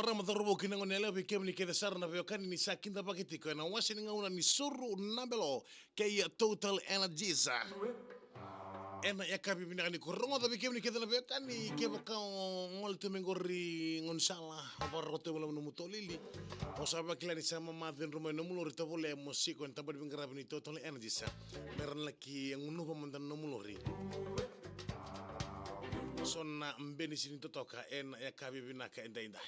marama dharubo kinangonelewa bikemni kede sarna vyokani ni sakinda pakitiko na wasi ngauna ni suru nambelo kaya total energies. Ena yakabi binakani korongo da bikemni kede na vyokani keba kao ngolte mengori ngonsala aparote wala numutolili. Osaba kila ni sama madhen rumay numulori tabole musiko entabad bingarabi ni total energies. Meron laki yang unupa mandan numulori. Sonna mbeni sini totoka en yakabi binaka inda.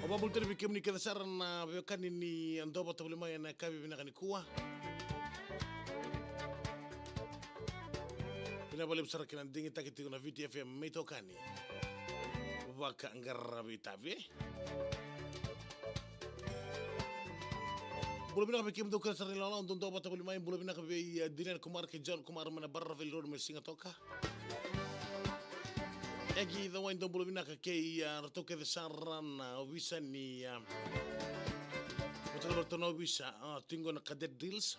Obabul terbi kemni kada sarana bekan ini andoba tablema yana yakabi binaka ni kuwa. Pinabale besar kinan dingi takiti kuna VTFM metokani. Waka angarabi tabi. Bulu bina kabe kim do kan sarni lala untuk doba tabuli main bulu bina kabe dinan kumar ke John kumar mana barra vel road mesinga toka. Egi the wine do bulu bina ke rato ke saran visa ni betul betul no visa tinggal nak cadet deals.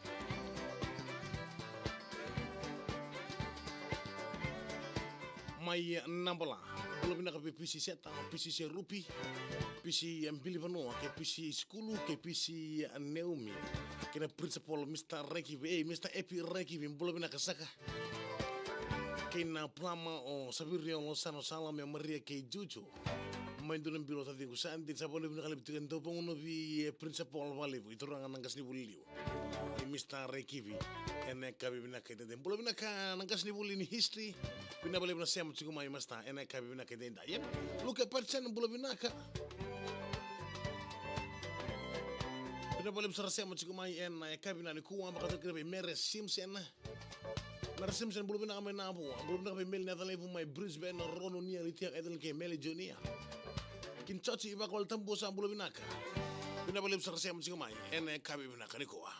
Mai nambola bulu bina kabe PC seta PC rupi. PC ambili vano ke PC skulu ke PC Neumi kena principal Mr. Reki Mr. Epi Reki bolo bina kasaka kena plama o sabirio lo sano salam ya Maria ke Juju main dunan biro tadi kusantin sabole bina kali bitikan to pengono bi principal vale itu orang nangkas ni buliu Mr. Reki ene kabi bina ke den bolo bina ka nangkas ni buli ni history bina bole bina sem chiku mai masta ene kabi bina ke den dayem luka percent bolo bina ka Pina boleh besar saya macam kumai en yakabi na ni kuwa baka kira mere Simpson mere Simpson belum nak main nabu belum nak mel na tali mai Brisbane rono ni alitia edel ke mel Jonia kin chachi iba kol tambo sa belum nak Pina boleh besar saya macam kumai en yakabi na ni kuwa